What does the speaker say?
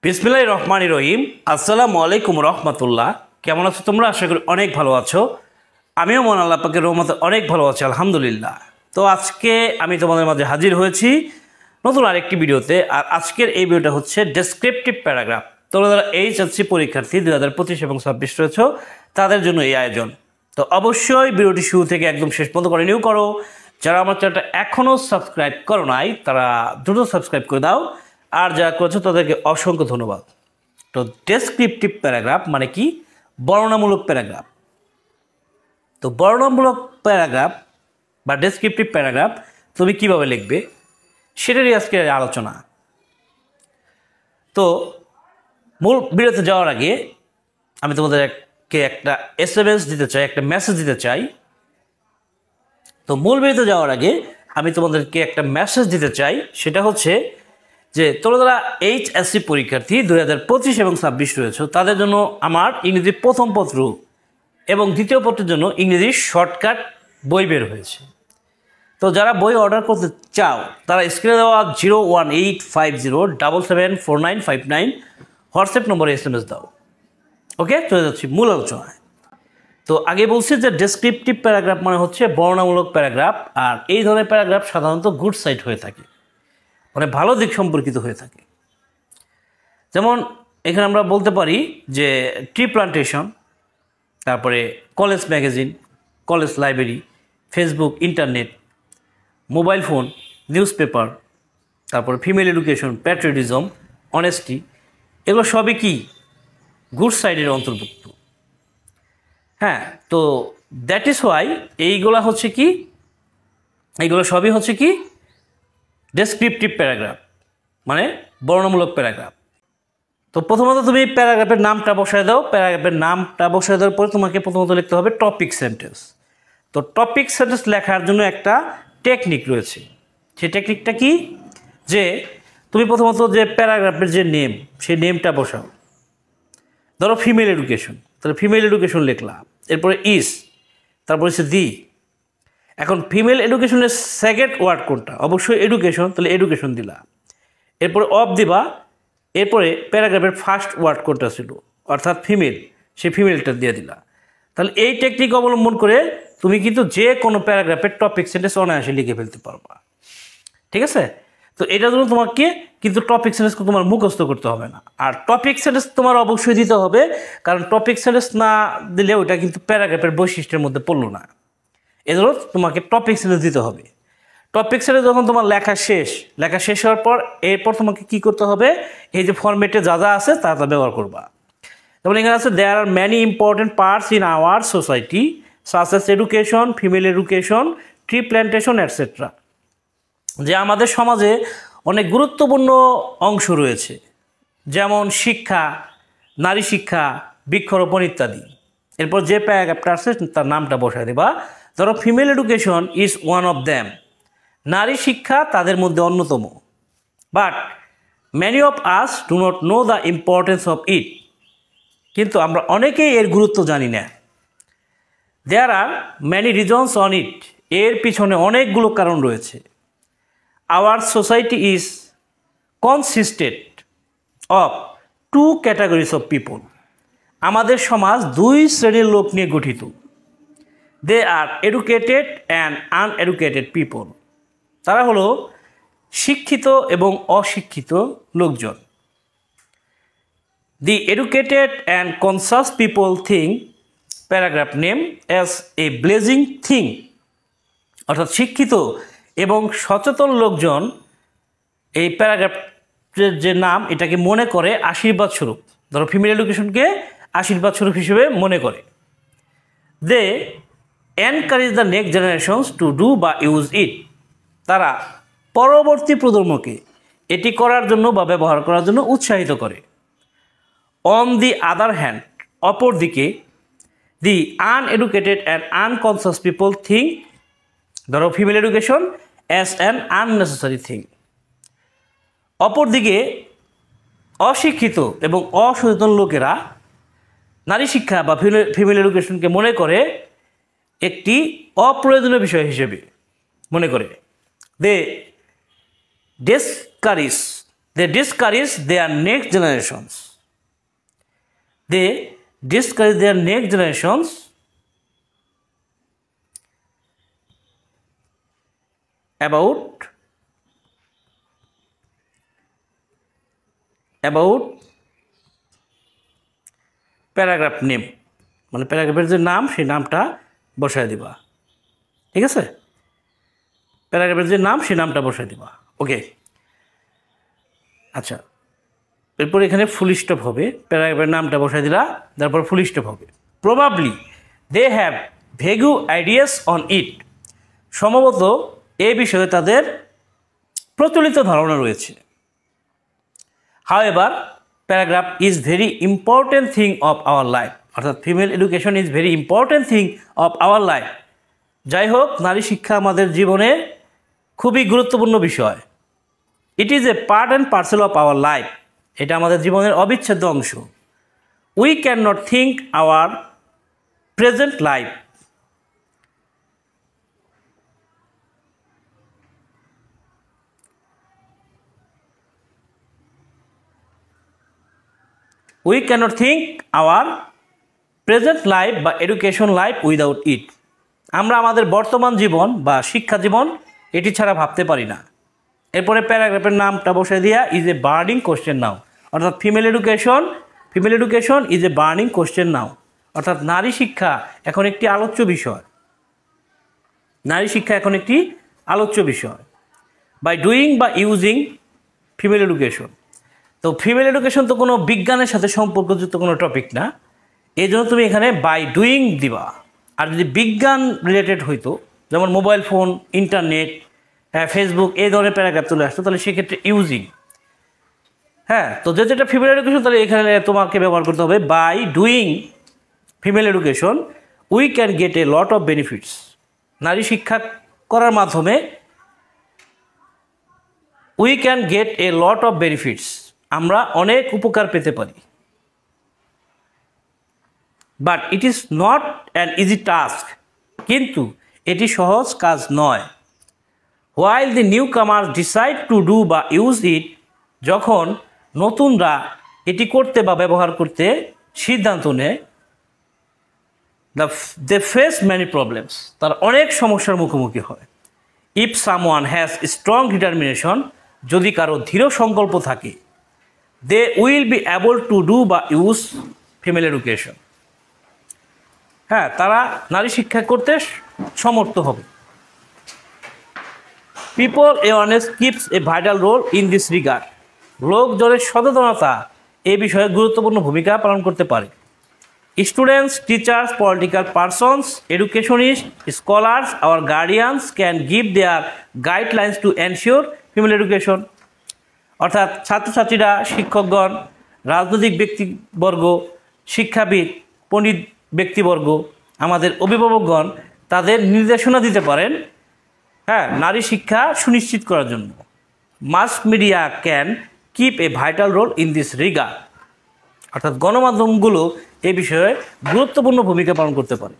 বিসমিল্লাহির রহমানির রহিম। আসসালামু আলাইকুম রহমতুল্লাহ। কেমন আছো তোমরা? আশা করি অনেক ভালো আছো। আমিও মন আল্লাহ পাকের রহমতে অনেক ভালো আছি, আলহামদুলিল্লাহ। তো আজকে আমি তোমাদের মাঝে হাজির হয়েছি নতুন আরেকটি ভিডিওতে। আর আজকের এই ভিডিওটা হচ্ছে ডেসক্রিপটিভ প্যারাগ্রাফ। তোমরা যারা এইচএসসি পরীক্ষার্থী 2025 এবং 26 রয়েছ তাদের জন্য এই আয়োজন। তো অবশ্যই ভিডিওটি শুরু থেকে একদম শেষ পর্যন্ত কন্টিনিউ করো। যারা আমার চ্যানেলটা এখনও সাবস্ক্রাইব করো নাই তারা দ্রুত সাবস্ক্রাইব করে দাও, আর যারা করেছো তাদেরকে অসংখ্য ধন্যবাদ। তো ডেসক্রিপটিভ প্যারাগ্রাফ মানে কি? বর্ণনামূলক প্যারাগ্রাফ। তো বর্ণনামূলক প্যারাগ্রাফ বা ডেসক্রিপটিভ প্যারাগ্রাফ তুমি কিভাবে লিখবে সেটারই আজকে আলোচনা। তো মূল ভিডিওতে যাওয়ার আগে আমি তোমাদেরকে একটা SMS দিতে চাই, একটা মেসেজ দিতে চাই। তো মূল ভিডিওতে যাওয়ার আগে আমি তোমাদেরকে একটা মেসেজ দিতে চাই, সেটা হচ্ছে যে তোমরা যারা এইচএসসি পরীক্ষার্থী 2025 এবং 26 রয়েছে তাদের জন্য আমার ইংরেজি প্রথম পত্র এবং দ্বিতীয় পত্রের জন্য ইংরেজি শর্টকাট বই বের হয়েছে। তো যারা বই অর্ডার করতে চাও তারা স্ক্রিনে দেওয়া 01850774959 হোয়াটসঅ্যাপ নম্বরে SMS দাও। ওকে, চলে যাচ্ছি মূল আলোচনায়। তো আগে বলছি যে ডেসক্রিপটিভ প্যারাগ্রাফ মানে হচ্ছে বর্ণনামূলক প্যারাগ্রাফ। আর এই ধরনের প্যারাগ্রাফ সাধারণত গুড সাইড হয়ে থাকে, মানে ভালো দিক সম্পর্কিত হয়ে থাকে। যেমন এখানে আমরা বলতে পারি যে ট্রি প্লান্টেশন, তারপরে college magazine, college library, Facebook, internet, mobile phone, news paper, তারপরে ফিমেল এডুকেশন, প্যাট্রিয়টিজম, অনেস্টি, এগুলো সবই কি গুড সাইডের অন্তর্ভুক্ত। হ্যাঁ, তো দ্যাট ইজ ওয়াই এইগুলো হচ্ছে কি, এইগুলো সবই হচ্ছে কি ডেসক্রিপটিভ প্যারাগ্রাফ মানে বর্ণনামূলক প্যারাগ্রাফ। তো প্রথমত তুমি প্যারাগ্রাফের নামটা বসায় দাও। প্যারাগ্রাফের নামটা বসায় দেওয়ার পরে তোমাকে প্রথমত লিখতে হবে টপিক সেন্টেন্স। তো টপিক সেন্টেন্স লেখার জন্য একটা টেকনিক রয়েছে। সেই টেকনিকটা কি, যে তুমি প্রথমত যে প্যারাগ্রাফের যে নেম সেই নেমটা বসাও। ধরো ফিমেল এডুকেশন, তাহলে ফিমেল এডুকেশন লিখলাম। এরপরে ইস, তারপরে হচ্ছে দি। এখন ফিমেল এডুকেশনের সেকেন্ড ওয়ার্ড কোনটা? অবশ্যই এডুকেশন, তাহলে এডুকেশন দিলা। এরপরে অফ দিবা। এরপরে প্যারাগ্রাফের ফার্স্ট ওয়ার্ড কোনটা ছিল অর্থাৎ ফিমেল, সেই ফিমেলটা দিয়ে দিলা। তাহলে এই টেকনিক অবলম্বন করে তুমি কিন্তু যে কোনো প্যারাগ্রাফের টপিক সেন্টেন্স অনায়াসে লিখে ফেলতে পারবা। ঠিক আছে? তো এটার জন্য তোমাকে কিন্তু টপিক সেন্টেন্স তোমার মুখস্থ করতে হবে না। আর টপিক সেন্টেন্স তোমার অবশ্যই দিতে হবে, কারণ টপিক সেন্টেন্স না দিলে ওটা কিন্তু প্যারাগ্রাফের বৈশিষ্ট্যের মধ্যে পড়লো না। এজন্য তোমাকে টপিক সেন্টেন্স দিতে হবে। টপিক সেন্টেন্স যখন তোমার লেখা শেষ হওয়ার পর এরপর তোমাকে কি করতে হবে, এই যে ফরম্যাটে যা যা আছে তা ব্যবহার করবা। যেমন এখানে আছে there are many important parts in our society such as education, female education, tree plantation etcetera. যে আমাদের সমাজে অনেক গুরুত্বপূর্ণ অংশ রয়েছে, যেমন শিক্ষা, নারী শিক্ষা, বৃক্ষরোপণ ইত্যাদি। এরপর যে প্যারাগ্রাফটা আছে তার নামটা বসায় দেবা। ধরো female education is one of them, নারী শিক্ষা তাদের মধ্যে অন্যতম। But many of us do not know the importance of it, কিন্তু আমরা অনেকেই এর গুরুত্ব জানি না। There are many reasons on it, এর পিছনে অনেকগুলো কারণ রয়েছে। Our society is consisted of two categories of people, আমাদের সমাজ দুই শ্রেণীর লোক নিয়ে গঠিত। They are educated and uneducated people, তারা হলো শিক্ষিত এবং অশিক্ষিত লোকজন। The educated and conscious people think paragraph name as a blazing thing, অর্থাৎ শিক্ষিত এবং সচেতন লোকজন এই প্যারাগ্রাফের যে নাম এটাকে মনে করে আশীর্বাদ স্বরূপ। ধরো ফিমেল এডুকেশনকে আশীর্বাদ স্বরূপ হিসেবে মনে করে। They encourage the next generations to do বা ইউজ ইট, তারা পরবর্তী প্রজন্মকে এটি করার জন্য বা ব্যবহার করার জন্য উৎসাহিত করে। অন দি আদার হ্যান্ড, অপরদিকে, the uneducated and unconscious people think, ধরো female education as an unnecessary thing. অপরদিকে অশিক্ষিত এবং অসচেতন লোকেরা নারী শিক্ষা বা ফিমেল এডুকেশনকে মনে করে একটি অপ্রয়োজনীয় বিষয় হিসেবে মনে করে। দে discourage they discourage their next generations. They discourage their next generations about paragraph name, মানে প্যারাগ্রাফের যে নাম সেই নামটা বসায় দিবা, ঠিক আছে? প্যারাগ্রাফের যে নাম সেই নামটা বসায় দিবা। ওকে, আচ্ছা, এরপর এখানে ফুল স্টপ হবে, প্যারাগ্রাফের নামটা বসায় দিলা, তারপর ফুল স্টপ হবে। Probably they have vague ideas on it, সম্ভবত এ বিষয়ে তাদের প্রচলিত ধারণা রয়েছে। However, paragraph is very important thing of our life, অর্থাৎ female education is very important thing of our life. যাই হোক, নারী শিক্ষা আমাদের জীবনে খুবই গুরুত্বপূর্ণ বিষয়। It is a part and parcel of our life, এটা আমাদের জীবনের অবিচ্ছেদ্য অংশ। We can not think our present life, we cannot think our present life বা এডুকেশন লাইফ উইদাউট ইট, আমরা আমাদের বর্তমান জীবন বা শিক্ষা জীবন এটি ছাড়া ভাবতে পারি না। এরপরে প্যারাগ্রাফের নামটা বসে দিয়া is a burning question now, অর্থাৎ female education is a burning question now, অর্থাৎ নারী শিক্ষা এখন একটি আলোচ্য বিষয়। নারী শিক্ষা এখন একটি আলোচ্য বিষয়। বাই ডুইং বা ইউজিং ফিমেল এডুকেশন, তো ফিমেল এডুকেশন তো কোনো বিজ্ঞানের সাথে সম্পর্কযুক্ত কোনো টপিক না, এই জন্য তুমি এখানে বাই ডুইং দিবা। আর যদি বিজ্ঞান রিলেটেড হইতো, যেমন মোবাইল ফোন, ইন্টারনেট, ফেসবুক, এই ধরনের প্যারাগ্রাফ চলে আসতো, তাহলে সেক্ষেত্রে ইউজিং। হ্যাঁ, তো যেটা ফিমেল এডুকেশন, তাহলে এখানে তোমাকে ব্যবহার করতে হবে by doing female education we can get a lot of benefits, নারী শিক্ষা করার মাধ্যমে we can get a lot of benefits, আমরা অনেক উপকার পেতে পারি। But it is not an easy task, কিন্তু এটি সহজ কাজ নয়। While the new comer decide to do বা ইউজ ইট, যখন নতুনরা এটি করতে বা ব্যবহার করতে সিদ্ধান্ত নেয়, দে ফেস ম্যানি প্রবলেমস, তারা অনেক সমস্যার মুখোমুখি হয়। If someone has strong determination, যদি কারো দৃঢ় সংকল্প থাকে, they will be able to do বা ইউজ ফিমেল এডুকেশন, হ্যাঁ, তারা নারী শিক্ষা করতে সমর্থ হবে। People awareness keeps a vital role in this regard, লোকজনের সচেতনতা এ বিষয়ে গুরুত্বপূর্ণ ভূমিকা পালন করতে পারে। Students, teachers, political persons, educationist, scholars, our guardians can give their guidelines to ensure female education, অর্থাৎ ছাত্রছাত্রীরা, শিক্ষকগণ, রাজনৈতিক ব্যক্তিবর্গ, শিক্ষাবিদ, পণ্ডিত ব্যক্তিবর্গ, আমাদের অভিভাবকগণ তাদের নির্দেশনা দিতে পারেন, হ্যাঁ, নারী শিক্ষা সুনিশ্চিত করার জন্য। Mass media can keep a vital role in this regard, অর্থাৎ গণমাধ্যমগুলো এ বিষয়ে গুরুত্বপূর্ণ ভূমিকা পালন করতে পারে।